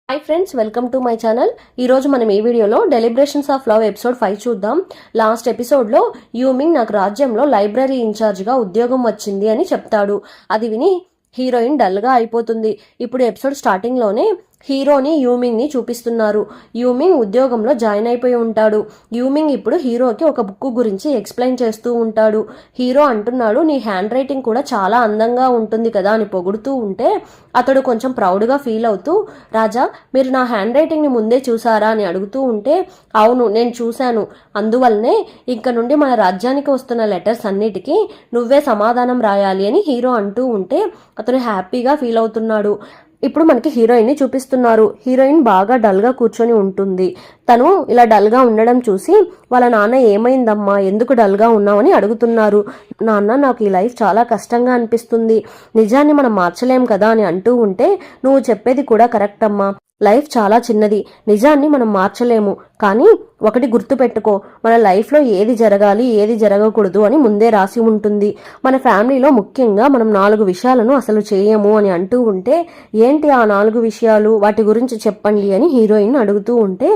Hi friends, welcome to my channel. ఈరోజు మనం ఈ వీడియోలో డెలిబ్రేషన్స్ ఆఫ్ లవ్ ఎపిసోడ్ 5 చూద్దాం. లాస్ట్ ఎపిసోడ్లో యూమింగ్ నాకు రాజ్యంలో లైబ్రరీ ఇన్ఛార్జ్గా ఉద్యోగం వచ్చింది అని చెప్తాడు. అది విని హీరోయిన్ డల్గా అయిపోతుంది. ఇప్పుడు ఎపిసోడ్ స్టార్టింగ్లోనే హీరోని యూమింగ్ ని చూపిస్తున్నారు. యూమింగ్ ఉద్యోగంలో జాయిన్ అయిపోయి ఉంటాడు. యూమింగ్ ఇప్పుడు హీరోకి ఒక బుక్ గురించి ఎక్స్ప్లెయిన్ చేస్తూ ఉంటాడు. హీరో అంటున్నాడు, నీ హ్యాండ్ రైటింగ్ కూడా చాలా అందంగా ఉంటుంది కదా అని పొగుడుతూ ఉంటే అతడు కొంచెం ప్రౌడ్గా ఫీల్ అవుతూ, రాజా మీరు నా హ్యాండ్ రైటింగ్ని ముందే చూసారా అని అడుగుతూ ఉంటే, అవును నేను చూశాను, అందువల్లనే ఇంక నుండి మన రాజ్యానికి వస్తున్న లెటర్స్ అన్నిటికీ నువ్వే సమాధానం రాయాలి అని హీరో అంటూ ఉంటే అతను హ్యాపీగా ఫీల్ అవుతున్నాడు. ఇప్పుడు మనకి హీరోయిన్ ని చూపిస్తున్నారు. హీరోయిన్ బాగా డల్ గా కూర్చొని ఉంటుంది. తను ఇలా డల్ గా ఉండడం చూసి వాళ్ళ నాన్న ఏమైందమ్మా, ఎందుకు డల్ గా ఉన్నావని అడుగుతున్నారు. నాన్న నాకు ఈ లైఫ్ చాలా కష్టంగా అనిపిస్తుంది, నిజాన్ని మనం మార్చలేం కదా అని అంటూ ఉంటే, నువ్వు చెప్పేది కూడా కరెక్ట్ అమ్మా, లైఫ్ చాలా చిన్నది, నిజాన్ని మనం మార్చలేము, కానీ ఒకటి గుర్తుపెట్టుకో, మన లైఫ్లో ఏది జరగాలి ఏది జరగకూడదు అని ముందే రాసి ఉంటుంది. మన ఫ్యామిలీలో ముఖ్యంగా మనం 4 విషయాలను అసలు చేయము అని అంటూ ఉంటే, ఏంటి ఆ 4 విషయాలు, వాటి గురించి చెప్పండి అని హీరోయిన్ అడుగుతూ ఉంటే,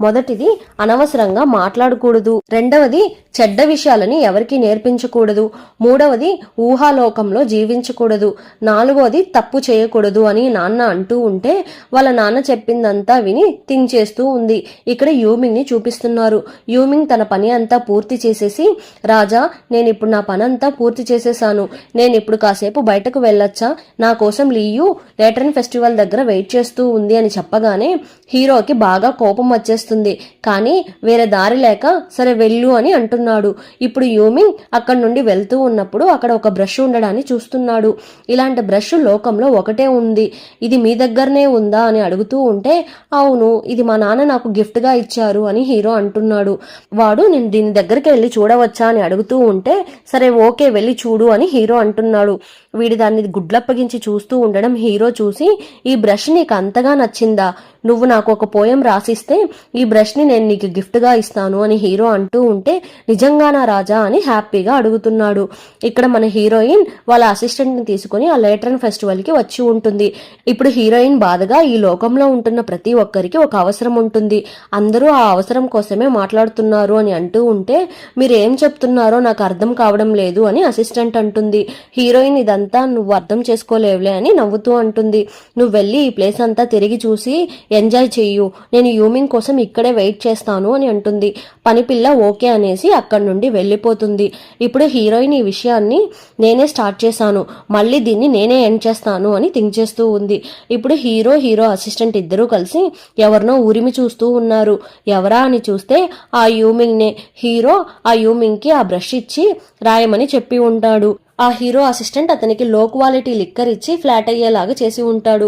మొదటిది అనవసరంగా మాట్లాడకూడదు, రెండవది చెడ్డ విషయాలని ఎవరికి నేర్పించకూడదు, మూడవది ఊహాలోకంలో జీవించకూడదు, నాలుగవది తప్పు చేయకూడదు అని నాన్న అంటూ ఉంటే వాళ్ళ నాన్న చెప్పిందంతా విని థింక్ చేస్తూ ఉంది. ఇక్కడ యూమింగ్ ని చూపిస్తున్నారు. యూమింగ్ తన పని అంతా పూర్తి చేసేసి, రాజా నేను ఇప్పుడు నా పని అంతా పూర్తి చేసేసాను, నేను ఇప్పుడు కాసేపు బయటకు వెళ్ళొచ్చా, నా కోసం లీయు లేటరన్ ఫెస్టివల్ దగ్గర వెయిట్ చేస్తూ ఉంది అని చెప్పగానే హీరోకి బాగా కోపం వచ్చేస్తుంది. కానీ వేరే దారి లేక సరే వెళ్ళు అని అంటున్నాడు. ఇప్పుడు యూమింగ్ అక్కడి నుండి వెళ్తూ ఉన్నప్పుడు అక్కడ ఒక బ్రష్ ఉండడాన్ని చూస్తున్నాడు. ఇలాంటి బ్రష్ లోకంలో ఒకటే ఉంది, ఇది మీ దగ్గరనే ఉందా అని అడుగుతూ ఉంటే, అవును ఇది మా నాన్న నాకు గిఫ్ట్ గా ఇచ్చారు అని హీరో అంటున్నాడు. వాడు నేను దీని దగ్గరికి వెళ్ళి చూడవచ్చా అని అడుగుతూ ఉంటే, సరే ఓకే వెళ్ళి చూడు అని హీరో అంటున్నాడు. వీడి దాన్ని గుడ్లప్పగించి చూస్తూ ఉండడం హీరో చూసి, ఈ బ్రష్ నీకు అంతగా నచ్చిందా, నువ్వు నాకు ఒక పోయం రాసిస్తే ఈ బ్రష్ ని నేను నీకు గిఫ్ట్ గా ఇస్తాను అని హీరో అంటూ ఉంటే, నిజంగానా రాజా అని హ్యాపీగా అడుగుతున్నాడు. ఇక్కడ మన హీరోయిన్ వాళ్ళ అసిస్టెంట్ ని తీసుకుని ఆ లేటరన్ ఫెస్టివల్ కి వచ్చి ఉంటుంది. ఇప్పుడు హీరోయిన్ బాధగా, ఈ లోకంలో ఉంటున్న ప్రతి ఒక్కరికి ఒక అవసరం ఉంటుంది, అందరూ ఆ అవసరం కోసమే మాట్లాడుతున్నారు అని అంటూ ఉంటే, మీరు ఏం చెప్తున్నారో నాకు అర్థం కావడం లేదు అని అసిస్టెంట్ అంటుంది. హీరోయిన్ ఇదంతా నువ్వు అర్థం చేసుకోలేవులే అని నవ్వుతూ అంటుంది. నువ్వు వెళ్ళి ఈ ప్లేస్ అంతా తిరిగి చూసి ఎంజాయ్ చెయ్యు, నేను యూమింగ్ కోసం ఇక్కడే వెయిట్ చేస్తాను అని అంటుంది. పని పిల్ల ఓకే అనేసి అక్కడి నుండి వెళ్ళిపోతుంది. ఇప్పుడు హీరోయిన్ ఈ విషయాన్ని నేనే స్టార్ట్ చేశాను, మళ్ళీ దీన్ని నేనే ఎండ్ చేస్తాను అని థింక్ చేస్తూ ఉంది. ఇప్పుడు హీరో అసిస్టెంట్ ఇద్దరూ కలిసి ఎవరినో ఉరిమి చూస్తూ ఉన్నారు. ఎవరా అని చూస్తే ఆ యూమింగ్ నే. హీరో ఆ యూమింగ్ కి ఆ బ్రష్ ఇచ్చి రాయమని చెప్పి ఉంటాడు. ఆ హీరో అసిస్టెంట్ అతనికి లో క్వాలిటీ లిక్కర్ ఇచ్చి ఫ్లాట్ అయ్యేలాగా చేసి ఉంటాడు.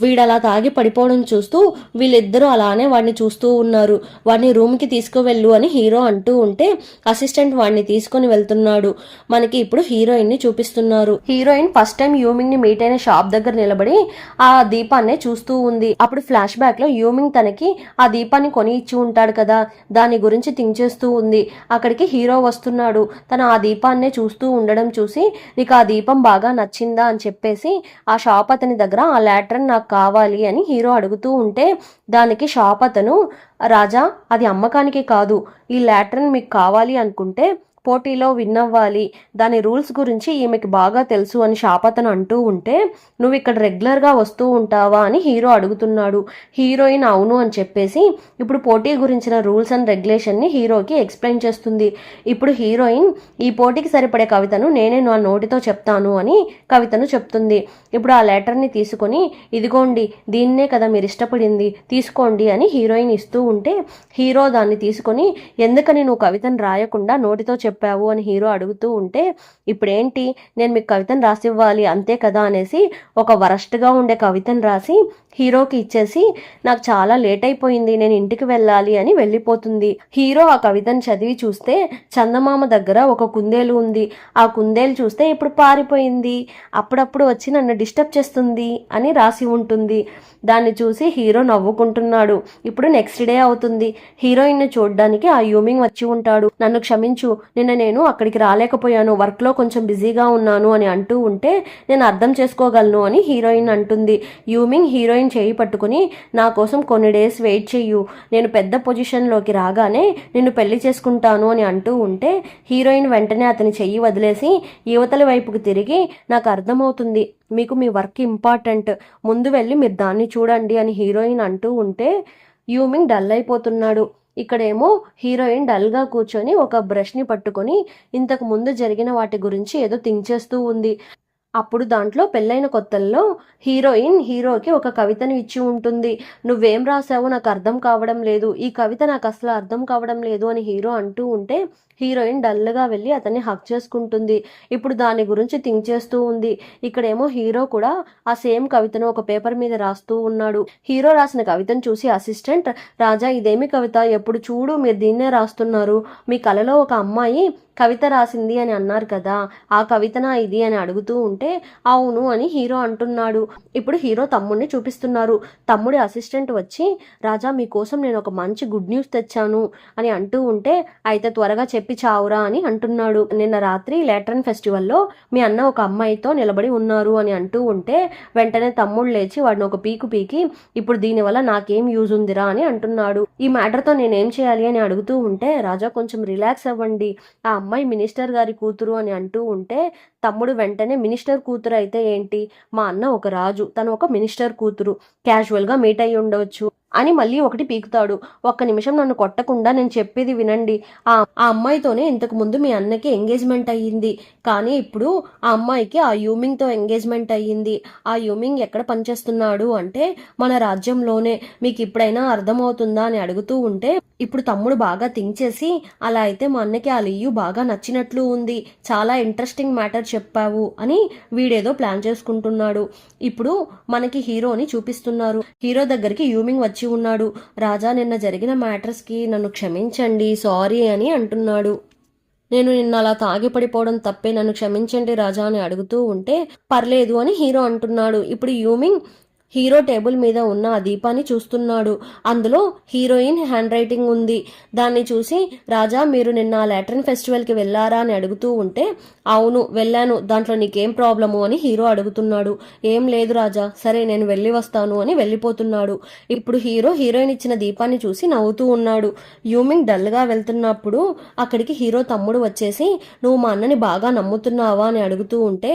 వీడలా తాగి పడిపోవడం చూస్తూ వీళ్ళిద్దరూ అలానే వాడిని చూస్తూ ఉన్నారు. వాడిని రూమ్ కి తీసుకువెళ్ళు అని హీరో అంటూ ఉంటే అసిస్టెంట్ వాడిని తీసుకుని వెళ్తున్నాడు. మనకి ఇప్పుడు హీరోయిన్ ని చూపిస్తున్నారు. హీరోయిన్ ఫస్ట్ టైం యూమింగ్ ని మీట్ అయిన షాప్ దగ్గర నిలబడి ఆ దీపాన్నే చూస్తూ ఉంది. అప్పుడు ఫ్లాష్ బ్యాక్ లో యూమింగ్ తనకి ఆ దీపాన్ని కొని ఇచ్చి ఉంటాడు కదా, దాని గురించి థింక్ చేస్తూ ఉంది. అక్కడికి హీరో వస్తున్నాడు. తను ఆ దీపాన్నే చూస్తూ ఉండడం చూసి, నీకు ఆ దీపం బాగా నచ్చిందా అని చెప్పేసి ఆ షాప్ అతని దగ్గర ఆ లాటరన్ నాకు కావాలి అని హీరో అడుగుతూ ఉంటే, దానికి షాప్ అతను, రాజా అది అమ్మకానికి కాదు, ఈ లాటరన్ మీకు కావాలి అనుకుంటే పోటీలో విన్ అవ్వాలి, దాని రూల్స్ గురించి ఈమెకి బాగా తెలుసు అని షాపతను అంటూ ఉంటే, నువ్వు ఇక్కడ రెగ్యులర్గా వస్తూ ఉంటావా అని హీరో అడుగుతున్నాడు. హీరోయిన్ అవును అని చెప్పేసి ఇప్పుడు పోటీ గురించిన రూల్స్ అండ్ రెగ్యులేషన్ని హీరోకి ఎక్స్ప్లెయిన్ చేస్తుంది. ఇప్పుడు హీరోయిన్ ఈ పోటీకి సరిపడే కవితను నేనే నా నోటితో చెప్తాను అని కవితను చెప్తుంది. ఇప్పుడు ఆ లెటర్ని తీసుకొని, ఇదిగోండి దీన్నే కదా మీరు ఇష్టపడింది, తీసుకోండి అని హీరోయిన్ ఇస్తూ ఉంటే, హీరో దాన్ని తీసుకొని, ఎందుకని నువ్వు కవితను రాయకుండా నోటితో చెప్పావు అని హీరో అడుగుతూ ఉంటే, ఇప్పుడేంటి నేను మీకు కవితను రాసివ్వాలి అంతే కదా అనేసి ఒక వరస్ట్గా ఉండే కవితను రాసి హీరోకి ఇచ్చేసి, నాకు చాలా లేట్ అయిపోయింది నేను ఇంటికి వెళ్ళాలి అని వెళ్ళిపోతుంది. హీరో ఆ కవితను చదివి చూస్తే చందమామ దగ్గర ఒక కుందేలు ఉంది, ఆ కుందేలు చూస్తే ఇప్పుడు పారిపోయింది, అప్పుడప్పుడు వచ్చి నన్ను డిస్టర్బ్ చేస్తుంది అని రాసి ఉంటుంది. దాన్ని చూసి హీరో నవ్వుకుంటున్నాడు. ఇప్పుడు నెక్స్ట్ డే అవుతుంది. హీరోయిన్ చూడడానికి ఆ యూమింగ్ వచ్చి ఉంటాడు. నన్ను క్షమించు, నిన్న నేను అక్కడికి రాలేకపోయాను, వర్క్లో కొంచెం బిజీగా ఉన్నాను అని అంటూ ఉంటే, నేను అర్థం చేసుకోగలను అని హీరోయిన్ అంటుంది. యూమింగ్ హీరోయిన్ హీరోయిన్ చేయి పట్టుకుని నా కోసం కొన్ని డేస్ వెయిట్ చెయ్యు, నేను పెద్ద పొజిషన్లోకి రాగానే నిన్ను పెళ్లి చేసుకుంటాను అని అంటూ ఉంటే హీరోయిన్ వెంటనే అతని చెయ్యి వదిలేసి యువతలి వైపుకి తిరిగి నాకు అర్థమవుతుంది మీకు మీ వర్క్ ఇంపార్టెంట్, ముందు వెళ్ళి మీరు దాన్ని చూడండి అని హీరోయిన్ అంటూ ఉంటే యూమింగ్ డల్ అయిపోతున్నాడు. ఇక్కడేమో హీరోయిన్ డల్గా కూర్చొని ఒక బ్రష్ని పట్టుకొని ఇంతకు ముందు జరిగిన వాటి గురించి ఏదో థింక్ చేస్తూ ఉంది. అప్పుడు దాంట్లో పెళ్ళైన కొత్తల్లో హీరోయిన్ హీరోకి ఒక కవితను ఇచ్చి ఉంటుంది. నువ్వేం రాసావో నాకు అర్థం కావడం లేదు, ఈ కవిత నాకు అసలు అర్థం కావడం లేదు అని హీరో అంటూ ఉంటే హీరోయిన్ డల్గా వెళ్ళి అతన్ని హక్ చేసుకుంటుంది. ఇప్పుడు దాని గురించి థింక్ చేస్తూ ఉంది. ఇక్కడేమో హీరో కూడా ఆ సేమ్ కవితను ఒక పేపర్ మీద రాస్తూ ఉన్నాడు. హీరో రాసిన కవితను చూసి అసిస్టెంట్, రాజా ఇదేమి కవిత, ఎప్పుడు చూడు మీరు దీన్నే రాస్తున్నారు, మీ కలలో ఒక అమ్మాయి కవిత రాసింది అని అన్నారు కదా, ఆ కవితనా ఇది అని అడుగుతూ ఉంటే అవును అని హీరో అంటున్నాడు. ఇప్పుడు హీరో తమ్ముడిని చూపిస్తున్నారు. తమ్ముడి అసిస్టెంట్ వచ్చి రాజా మీకోసం నేను ఒక మంచి గుడ్ న్యూస్ తెచ్చాను అని అంటూ ఉంటే అయితే త్వరగా చెప్పి చావురా అని అంటున్నాడు. నిన్న రాత్రి లేటరన్ ఫెస్టివల్లో మీ అన్న ఒక అమ్మాయితో నిలబడి ఉన్నారు అని అంటూ ఉంటే వెంటనే తమ్ముడు లేచి వాడిని ఒక పీకు పీకి ఇప్పుడు దీనివల్ల నాకేం యూజ్ ఉందిరా అని అంటున్నాడు. ఈ మ్యాటర్తో నేనేం చేయాలి అని అడుగుతూ ఉంటే రాజా కొంచెం రిలాక్స్ అవ్వండి, ఆ అమ్మాయి మినిస్టర్ గారి కూతురు అని అంటూ ఉంటే తమ్ముడు వెంటనే మినిస్టర్ కూతురు అయితే ఏంటి, మా అన్న ఒక రాజు, తను ఒక మినిస్టర్ కూతురు, క్యాజువల్గా మీట్ అయ్యి ఉండవచ్చు అని మళ్ళీ ఒకటి పీకుతాడు. ఒక్క నిమిషం నన్ను కొట్టకుండా నేను చెప్పేది వినండి, ఆ అమ్మాయితోనే ఇంతకు ముందు మీ అన్నకి ఎంగేజ్మెంట్ అయ్యింది, కానీ ఇప్పుడు ఆ అమ్మాయికి ఆ యూమింగ్తో ఎంగేజ్మెంట్ అయ్యింది. ఆ యూమింగ్ ఎక్కడ పనిచేస్తున్నాడు అంటే మన రాజ్యంలోనే, మీకు ఇప్పుడైనా అర్థమవుతుందా అని అడుగుతూ ఉంటే ఇప్పుడు తమ్ముడు బాగా థింక్ చేసి అలా అయితే మా అన్నకి ఆ లియు బాగా నచ్చినట్లు ఉంది, చాలా ఇంట్రెస్టింగ్ మ్యాటర్ చెప్పావు అని వీడేదో ప్లాన్ చేసుకుంటున్నాడు. ఇప్పుడు మనకి హీరోని చూపిస్తున్నారు. హీరో దగ్గరికి యూమింగ్ వచ్చి ఉన్నాడు. రాజా నిన్న జరిగిన మ్యాటర్స్కి నన్ను క్షమించండి, సారీ అని అంటున్నాడు. నేను నిన్న అలా తాగి పడిపోవడం తప్పే, నన్ను క్షమించండి రాజా అని అడుగుతూ ఉంటే పర్లేదు అని హీరో అంటున్నాడు. ఇప్పుడు యూమింగ్ హీరో టేబుల్ మీద ఉన్న ఆ దీపాన్ని చూస్తున్నాడు. అందులో హీరోయిన్ హ్యాండ్ రైటింగ్ ఉంది. దాన్ని చూసి రాజా మీరు నిన్న లాటరన్ ఫెస్టివల్కి వెళ్ళారా అని అడుగుతూ ఉంటే అవును వెళ్ళాను, దాంట్లో నీకేం ప్రాబ్లము అని హీరో అడుగుతున్నాడు. ఏం లేదు రాజా, సరే నేను వెళ్ళి వస్తాను అని వెళ్ళిపోతున్నాడు. ఇప్పుడు హీరో హీరోయిన్ ఇచ్చిన దీపాన్ని చూసి నవ్వుతూ ఉన్నాడు. యూమింగ్ డల్గా వెళ్తున్నప్పుడు అక్కడికి హీరో తమ్ముడు వచ్చేసి నువ్వు మా అన్నని బాగా నమ్ముతున్నావా అని అడుగుతూ ఉంటే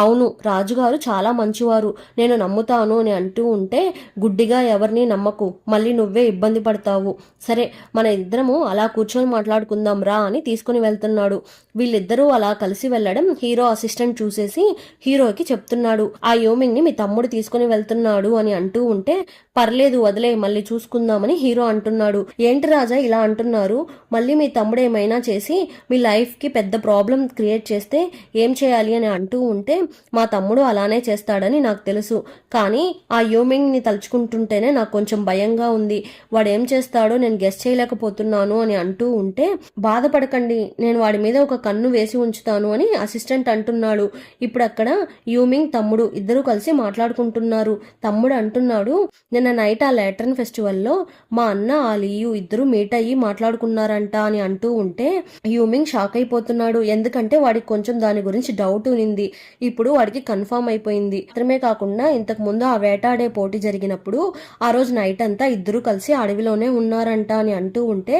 అవును రాజుగారు చాలా మంచివారు, నేను నమ్ముతాను అని అంటూ ఉంటే గుడ్డిగా ఎవరిని నమ్మకు, మళ్ళీ నువ్వే ఇబ్బంది పడతావు, సరే మన ఇద్దరము అలా కూర్చొని మాట్లాడుకుందాం రా అని తీసుకుని వెళ్తున్నాడు. వీళ్ళిద్దరూ అలా కలిసి వెళ్ళడం హీరో అసిస్టెంట్ చూసేసి హీరోకి చెప్తున్నాడు, ఆ యూమింగ్ ని మీ తమ్ముడు తీసుకుని వెళ్తున్నాడు అని అంటూ ఉంటే పర్లేదు వదిలే మళ్ళీ చూసుకుందామని హీరో అంటున్నాడు. ఏంటి రాజా ఇలా అంటున్నారు, మళ్ళీ మీ తమ్ముడు ఏమైనా చేసి మీ లైఫ్కి పెద్ద ప్రాబ్లం క్రియేట్ చేస్తే ఏం చేయాలి అని అంటూ ఉంటే మా తమ్ముడు అలానే చేస్తాడని నాకు తెలుసు, కానీ ఆ యూమింగ్ని తలుచుకుంటుంటేనే నాకు కొంచెం భయంగా ఉంది, వాడు ఏం చేస్తాడో నేను గెస్ చేయలేకపోతున్నాను అని అంటూ ఉంటే బాధపడకండి నేను వాడి మీద ఒక కన్ను వేసి ఉంచుతాను అని అసిస్టెంట్ అంటున్నాడు. ఇప్పుడు అక్కడ యూమింగ్ తమ్ముడు ఇద్దరు కలిసి మాట్లాడుకుంటున్నారు. తమ్ముడు అంటున్నాడు, నిన్న నైట్ ఆ లాటరన్ ఫెస్టివల్లో మా అన్న ఆ లియు ఇద్దరు మీట్ అయ్యి మాట్లాడుకున్నారంట అని అంటూ ఉంటే యూమింగ్ షాక్ అయిపోతున్నాడు. ఎందుకంటే వాడికి కొంచెం దాని గురించి డౌట్ ఉంది, ఇప్పుడు వాడికి కన్ఫర్మ్ అయిపోయింది. మాత్రమే కాకుండా ఇంతకు ముందు ఆ వేటాడే పోటీ జరిగినప్పుడు ఆ రోజు నైట్ అంతా ఇద్దరు కలిసి అడవిలోనే ఉన్నారంట అని అంటూ ఉంటే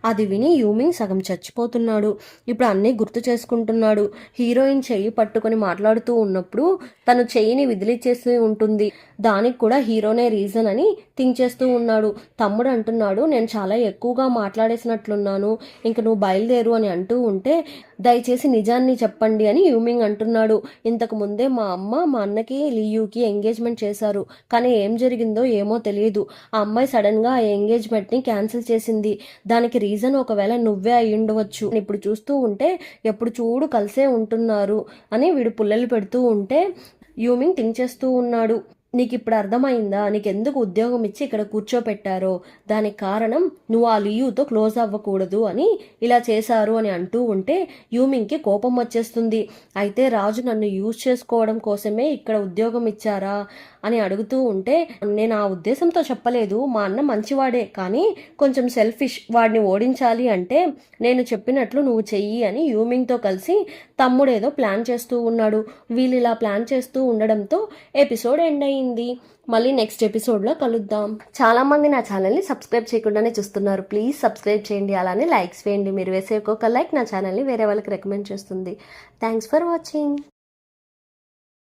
అది విని యూమింగ్ సగం చచ్చిపోతున్నాడు. ఇప్పుడు అన్నీ గుర్తు చేసుకుంటున్నాడు. హీరోయిన్ చెయ్యి పట్టుకొని మాట్లాడుతూ ఉన్నప్పుడు తను చెయ్యిని విదిలిచేసి ఉంటుంది, దానికి కూడా హీరోనే రీజన్ అని థింక్ చేస్తూ ఉన్నాడు. తమ్ముడు అంటున్నాడు, నేను చాలా ఎక్కువగా మాట్లాడేసినట్లున్నాను, ఇంక నువ్వు బయలుదేరు అని అంటూ ఉంటే దయచేసి నిజాన్ని చెప్పండి అని యూమింగ్ అంటున్నాడు. ఇంతకు ముందే మా అమ్మ మా అన్నకి లియూకి ఎంగేజ్మెంట్ చేశారు, కానీ ఏం జరిగిందో ఏమో తెలియదు, ఆ అమ్మాయి సడన్ గా ఆ ఎంగేజ్మెంట్ ని క్యాన్సిల్ చేసింది, దానికి రీజన్ ఒకవేళ నువ్వే అయి ఉండవచ్చు. ఇప్పుడు చూస్తూ ఉంటే ఎప్పుడు చూడు కలిసే ఉంటున్నారు అని వీడు పుల్లలు పెడుతూ ఉంటే యూమింగ్ థింక్ చేస్తూ ఉన్నాడు. నీకు ఇప్పుడు అర్థమైందా, నీకెందుకు ఉద్యోగం ఇచ్చి ఇక్కడ కూర్చోపెట్టారో, దానికి కారణం నువ్వు ఆ లియూతో క్లోజ్ అవ్వకూడదు అని ఇలా చేశారు అని అంటూ ఉంటే యూమింగ్కి కోపం వచ్చేస్తుంది. అయితే రాజు నన్ను యూజ్ చేసుకోవడం కోసమే ఇక్కడ ఉద్యోగం ఇచ్చారా అని అడుగుతూ ఉంటే, నేను ఆ ఉద్దేశంతో చెప్పలేదు, మా అన్న మంచివాడే కానీ కొంచెం సెల్ఫిష్, వాడిని ఓడించాలి అంటే నేను చెప్పినట్లు నువ్వు చెయ్యి అని యూమింగ్తో కలిసి తమ్ముడేదో ప్లాన్ చేస్తూ ఉన్నాడు. వీళ్ళు ఇలా ప్లాన్ చేస్తూ ఉండడంతో ఎపిసోడ్ ఎండ్ అయింది. మళ్ళీ నెక్స్ట్ ఎపిసోడ్లో కలుద్దాం. చాలామంది నా ఛానల్ని సబ్స్క్రైబ్ చేయకుండానే చూస్తున్నారు. ప్లీజ్ సబ్స్క్రైబ్ చేయండి, అలానే లైక్స్ వేయండి. మీరు వేసే ఒక్కొక్క లైక్ నా ఛానల్ని వేరే వాళ్ళకి రికమెండ్ చేస్తుంది. Thanks for watching.